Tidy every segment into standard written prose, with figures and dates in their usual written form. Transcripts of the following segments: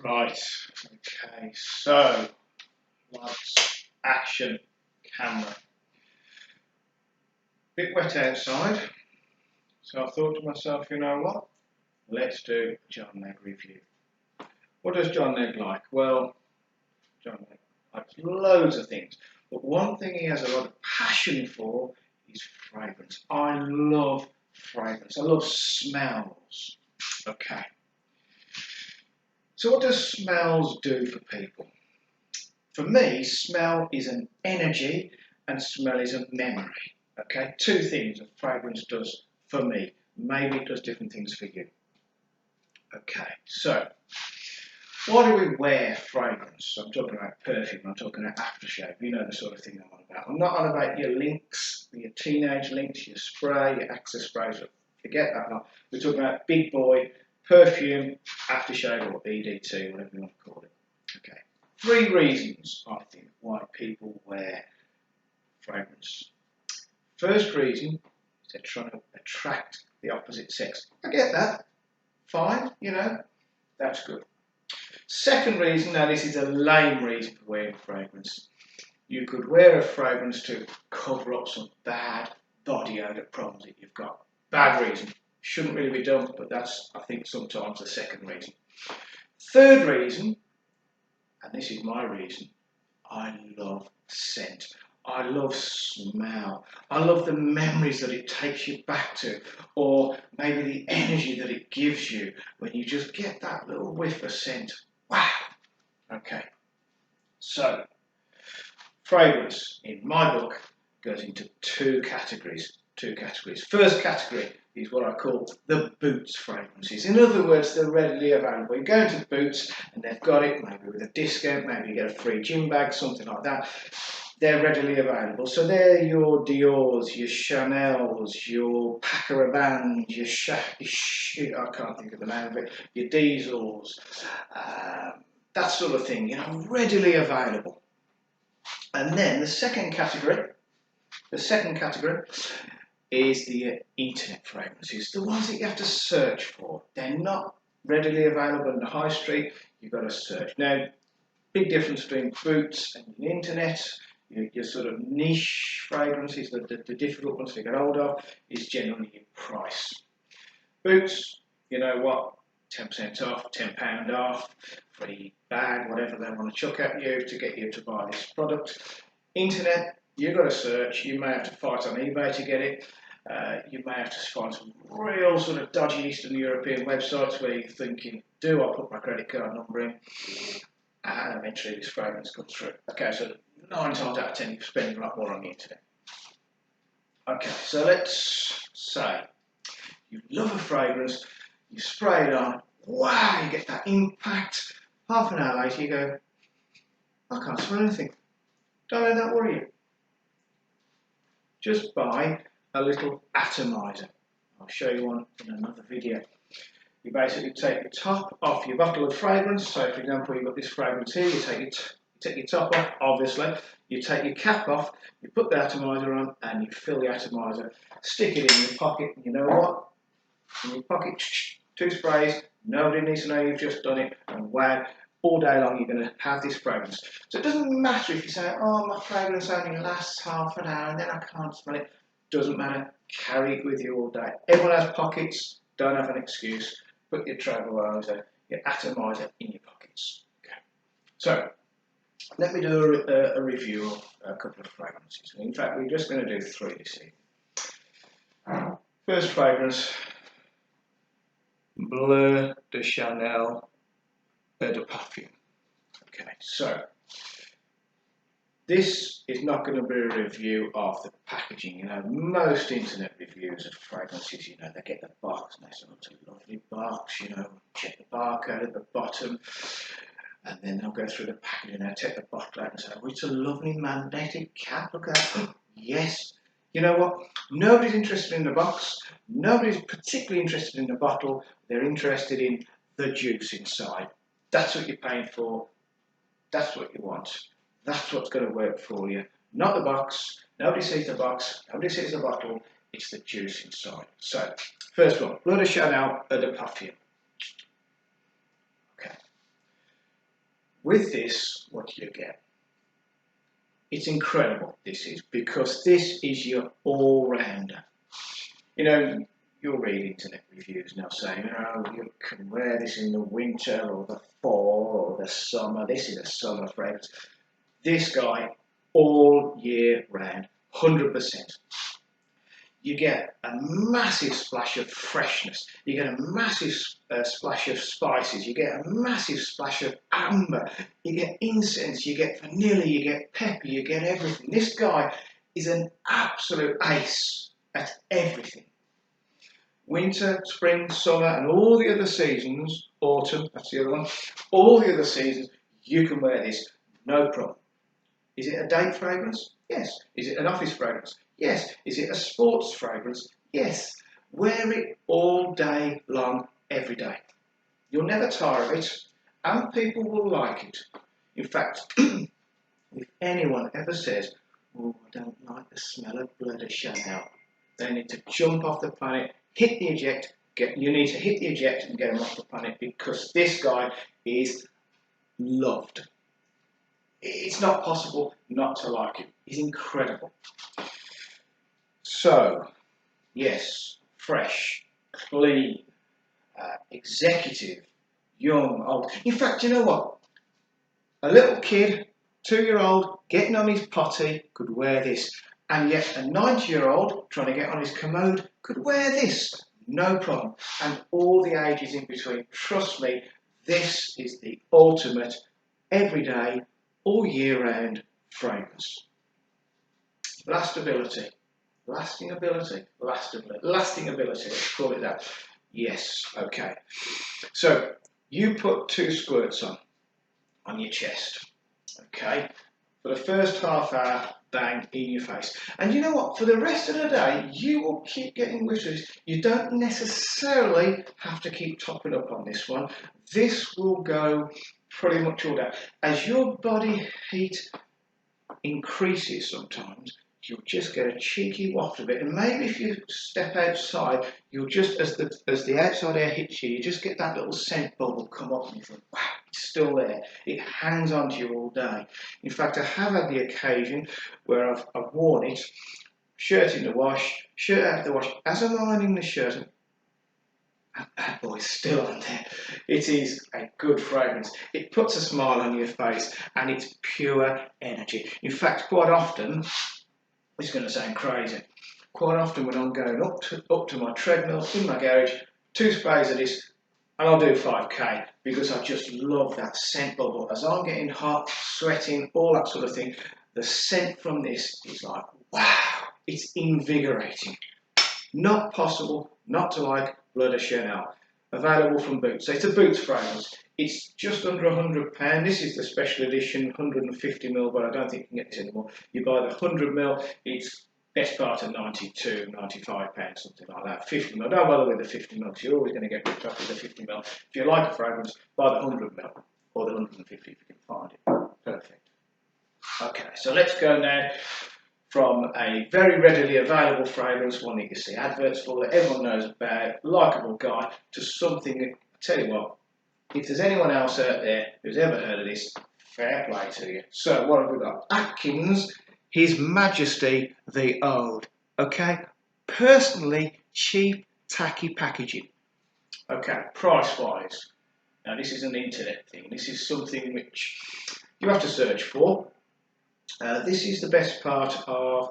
Right, okay, so lights, action, camera. Bit wet outside, so I thought to myself, you know what? Let's do a John Legg review. What does John Legg like? Well, John Legg likes loads of things, but one thing he has a lot of passion for is fragrance. I love fragrance. I love smells. Okay. So what does smells do for people? For me, smell is an energy and smell is a memory. Okay, two things a fragrance does for me. Maybe it does different things for you. Okay, so why do we wear fragrance? I'm talking about perfume, I'm talking about aftershave. You know the sort of thing I'm on about. I'm not on about your links, your teenage links, your spray, your Axe sprays. Forget that one. We're talking about big boy perfume, aftershave, or EDT, whatever you want to call it. Okay. 3 reasons, I think, why people wear fragrance. First reason is they're trying to attract the opposite sex. I get that. Fine, you know, that's good. Second reason, now this is a lame reason for wearing fragrance. You could wear a fragrance to cover up some bad body odour problems that you've got. Bad reason. Shouldn't really be done, but that's, I think, sometimes the second reason. Third reason, and this is my reason, I love scent. I love smell. I love the memories that it takes you back to, or maybe the energy that it gives you when you just get that little whiff of scent. Wow. Okay. So, fragrance, in my book, goes into 2 categories. 2 categories. First category is what I call the Boots fragrances. In other words, they're readily available. You go into Boots and they've got it, maybe with a discount, maybe you get a free gym bag, something like that. They're readily available. So they're your Dior's, your Chanel's, your PACO RABANNE, your I can't think of the name of it, your Diesels, that sort of thing, you know, readily available. And then the second category is the internet fragrances, the ones that you have to search for. They're not readily available in the high street, you've got to search. Now, big difference between Boots and the internet, your sort of niche fragrances, the difficult ones to get hold of, is generally your price. Boots, you know what, 10% off, £10 off, free bag, whatever they want to chuck at you to get you to buy this product. Internet, you've got to search, you may have to fight on eBay to get it. You may have to find some real sort of dodgy Eastern European websites where you're thinking, do I put my credit card number in? And eventually this fragrance comes through. Okay, so 9 times out of 10 you're spending a lot more on the internet. Okay, so let's say you love a fragrance, you spray it on, wow, you get that impact. Half an hour later you go, I can't smell anything. Don't let that worry you. Just buy a little atomizer. I'll show you one in another video. You basically take the top off your bottle of fragrance. So, for example, you've got this fragrance here. You take your top off, obviously. You take your cap off. You put the atomizer on, and you fill the atomizer. Stick it in your pocket. And you know what? In your pocket, 2 sprays. Nobody needs to know you've just done it. And wow, all day long you're going to have this fragrance. So it doesn't matter if you say, oh, my fragrance only lasts half an hour and then I can't smell it. Doesn't matter. Carry it with you all day. Everyone has pockets. Don't have an excuse. Put your tranquilizer, your atomizer in your pockets. Okay. So, let me do a review of a couple of fragrances. In fact, we're just going to do 3 this evening. First fragrance, BLEU de Chanel Eau de Parfum. Okay, so this is not going to be a review of the packaging. You know, most internet reviews of fragrances, you know, they get the box and they say, oh, it's a lovely box, you know, check the barcode at the bottom, and then they'll go through the packaging and they'll take the bottle out and say, oh, it's a lovely mandated cap, look at that. Yes. You know what? Nobody's interested in the box, nobody's particularly interested in the bottle, they're interested in the juice inside. That's what you're paying for, that's what you want. That's what's going to work for you. Not the box. Nobody sees the box. Nobody sees the bottle. It's the juice inside. So, first one, BLEU de Chanel Eau de Parfum. Okay. With this, what do you get? It's incredible, this is, because this is your all-rounder. You know, you'll read internet reviews now saying, oh, you can wear this in the winter or the fall or the summer. This is a summer fragrance. This guy, all year round, 100%. You get a massive splash of freshness. You get a massive splash of spices. You get a massive splash of amber. You get incense. You get vanilla. You get pepper. You get everything. This guy is an absolute ace at everything. Winter, spring, summer, and all the other seasons, autumn, that's the other one, all the other seasons, you can wear this, no problem. Is it a date fragrance? Yes. Is it an office fragrance? Yes. Is it a sports fragrance? Yes. Wear it all day long, every day. You'll never tire of it, and people will like it. In fact, if anyone ever says, oh, I don't like the smell of blood of Chanel, they need to jump off the planet, hit the eject, you need to hit the eject and get them off the planet, because this guy is loved. It's not possible not to like him. He's incredible. So, yes, fresh, clean, executive, young, old. In fact, you know what? A little kid, 2-year-old, getting on his potty could wear this. And yet a 90-year-old trying to get on his commode could wear this. No problem. And all the ages in between. Trust me, this is the ultimate, everyday, all year round fragrance. Lastability. Lasting ability. Lasting ability. Let's call it that. Yes, okay. So you put 2 squirts on your chest. Okay. For the first half hour, bang, in your face. And you know what? For the rest of the day, you will keep getting whistles. You don't necessarily have to keep topping up on this one. This will go pretty much all day. As your body heat increases sometimes, you'll just get a cheeky waft of it. And maybe if you step outside, you'll just, as the outside air hits you, you just get that little scent bubble come up and you think, wow, it's still there. It hangs on to you all day. In fact, I have had the occasion where I've worn it, shirt in the wash, shirt out of the wash. As I'm ironing the shirt, that bad boy's still on there. It is a good fragrance. It puts a smile on your face and it's pure energy. In fact, quite often, it's going to sound crazy, quite often when I'm going up to my treadmill in my garage, 2 sprays of this, and I'll do 5k because I just love that scent bubble. As I'm getting hot, sweating, all that sort of thing, the scent from this is like, wow, it's invigorating. Not possible not to like Bleu de Chanel. Available from Boots. So it's a Boots fragrance. It's just under £100. This is the special edition, 150ml, but I don't think you can get this anymore. You buy the 100ml, it's best part of £92, £95, something like that. 50ml, don't bother with the 50ml, because you're always going to get ripped off with the 50ml. If you like a fragrance, buy the 100ml, or the 150 if you can find it. Perfect. Okay, so let's go now from a very readily available fragrance, one that you see adverts for, that everyone knows about, likeable guy, to something that, I tell you what, if there's anyone else out there who's ever heard of this, fair play to you. So what have we got? Atkins, His Majesty the Oud. Okay, personally cheap, tacky packaging. Okay, price-wise. Now this is an internet thing. This is something which you have to search for. This is the best part of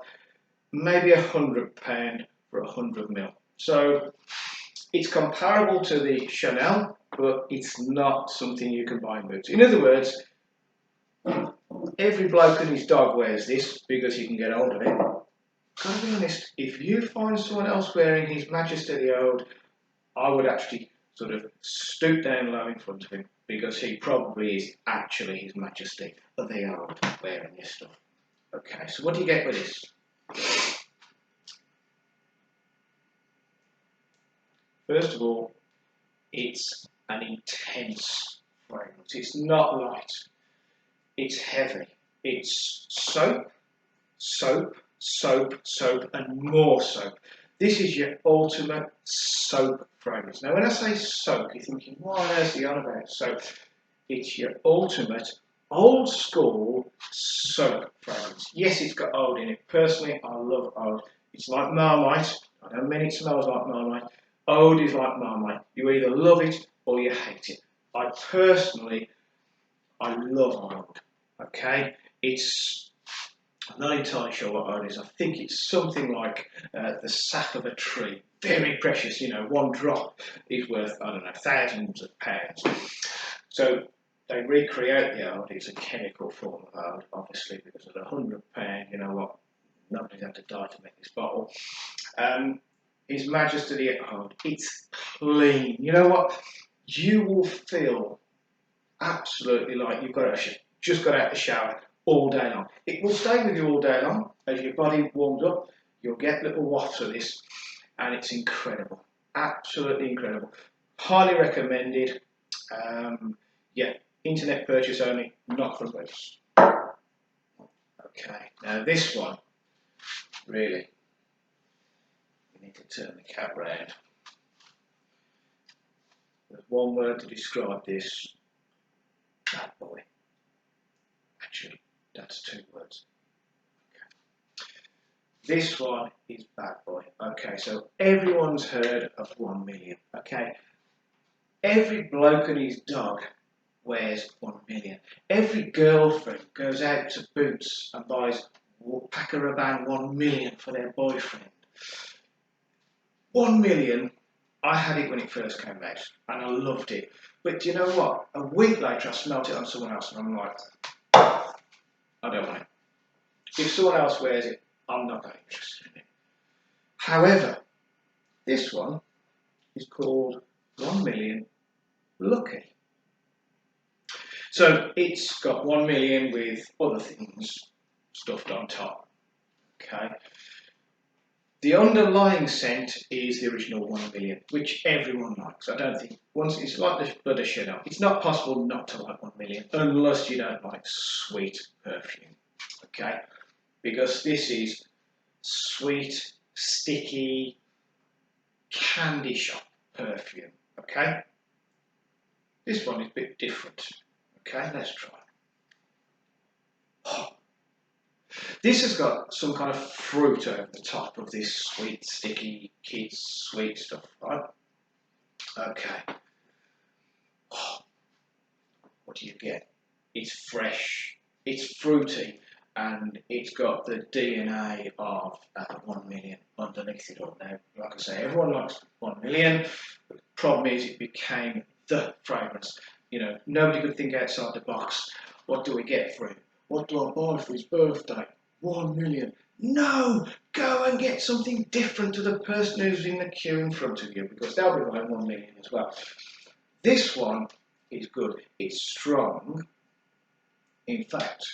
maybe £100 for 100ml. So it's comparable to the Chanel, but it's not something you can buy in Boots. In other words, every bloke and his dog wears this because you can get hold of it. Gotta be honest, if you find someone else wearing His Majesty the Oud, I would actually sort of stoop down low in front of him, because he probably is actually His Majesty the Oud wearing this stuff. Okay, so what do you get with this? First of all, it's an intense fragrance. It's not light. It's heavy. It's soap, soap, soap, soap, and more soap. This is your ultimate soap fragrance. Now, when I say soap, you're thinking, what on earth are you on about soap? It's your ultimate old school soap fragrance. Yes, it's got oud in it. Personally, I love oud. It's like Marmite. I don't mean it smells like Marmite. Oud is like Marmite. You either love it or you hate it. I personally, I love oud. Okay, I'm not entirely sure what oud is. I think it's something like the sap of a tree. Very precious, you know, one drop is worth, I don't know, thousands of pounds. So they recreate the oud. It's a chemical form of oud, obviously, because at £100, you know what, nobody's had to die to make this bottle. His Majesty oud. It's clean. You know what? You will feel absolutely like you've just got out of the shower all day long. It will stay with you all day long as your body warms up. You'll get little wafts of this, and it's incredible, absolutely incredible. Highly recommended. Yeah, internet purchase only, not from us. Okay, now this one, really, you need to turn the cap round. There's one word to describe this. Bad boy. Actually, that's 2 words. Okay. This one is bad boy. Okay, so everyone's heard of 1 million. Okay, every bloke and his dog wears 1 million. Every girlfriend goes out to Boots and buys PACO RABANNE 1 million for their boyfriend. 1 million. I had it when it first came out and I loved it. But do you know what? A week later I smelt it on someone else and I'm like, I don't want it. If someone else wears it, I'm not that interested in it. However, this one is called 1 million Lucky. So it's got 1 million with other things stuffed on top. Okay. The underlying scent is the original 1 million, which everyone likes. I don't think, once it's like the blood of Chanel, it's not possible not to like 1 million unless you don't like sweet perfume. Okay? Because this is sweet, sticky, candy shop perfume. Okay? This one is a bit different. Okay, let's try. Oh. This has got some kind of fruit over the top of this sweet, sticky, kids' sweet stuff, right? Okay. Oh. What do you get? It's fresh, it's fruity, and it's got the DNA of 1 million underneath it all. Now, like I say, everyone likes 1 million, but the problem is it became the fragrance. You know, nobody could think outside the box. What do we get for him? What do I buy for his birthday? 1 million. No! Go and get something different to the person who's in the queue in front of you, because they'll be buying 1 million as well. This one is good. It's strong. In fact,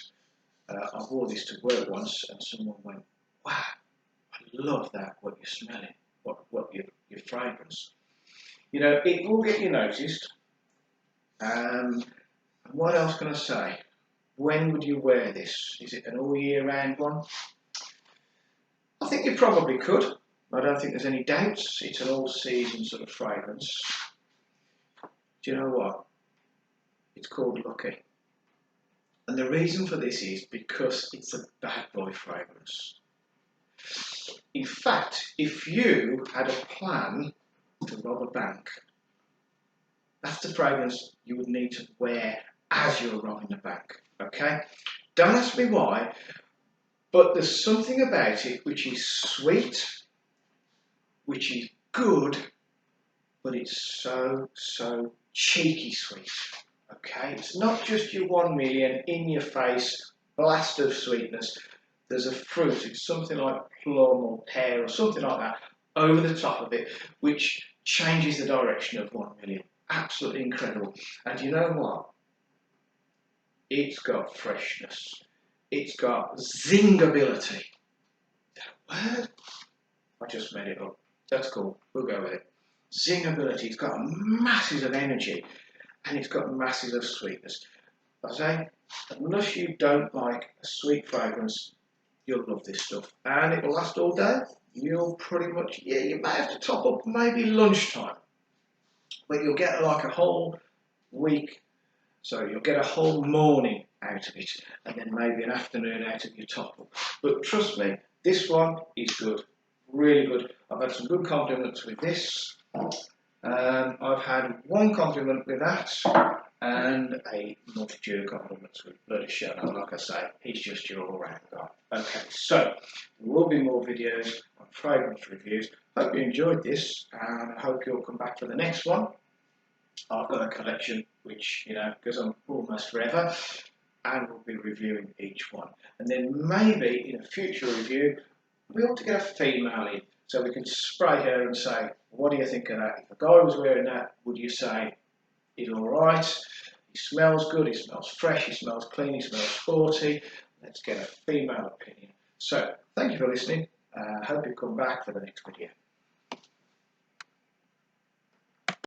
I wore this to work once and someone went, wow, I love that, what you're smelling, what your fragrance. You know, it will get you noticed. And what else can I say? When would you wear this? Is it an all year round one? I think you probably could. I don't think there's any doubts. It's an all season sort of fragrance. Do you know what? It's called Lucky. And the reason for this is because it's a bad boy fragrance. In fact, if you had a plan to rob a bank, that's the fragrance you would need to wear as you're robbing the bank. Okay? Don't ask me why, but there's something about it which is sweet, which is good, but it's so cheeky sweet. Okay, it's not just your 1 million in your face blast of sweetness. There's a fruit, it's something like plum or pear or something like that over the top of it, which changes the direction of 1 million. Absolutely incredible. And you know what? It's got freshness. It's got zingability. Is that a word? I just made it up. That's cool. We'll go with it. Zingability. It's got masses of energy. And it's got masses of sweetness. I say, unless you don't like a sweet fragrance, you'll love this stuff. And it will last all day. You'll pretty much, yeah, you may have to top up maybe lunchtime. But you'll get like a whole week. So you'll get a whole morning out of it, and then maybe an afternoon out of your top up. But trust me, this one is good, really good. I've had some good compliments with this. I've had one compliment with that, and a multitude of compliments with Bloody Shadow. Like I say, he's just your all-round guy. Okay, so there will be more videos on fragrance reviews. Hope you enjoyed this, and I hope you'll come back for the next one. I've got a collection which, goes on almost forever, and we'll be reviewing each one. And then maybe in a future review, we ought to get a female in, so we can spray her and say, what do you think of that? If a guy was wearing that, would you say, he's alright, he smells good, he smells fresh, he smells clean, he smells sporty? Let's get a female opinion. So, thank you for listening. Hope you come back for the next video.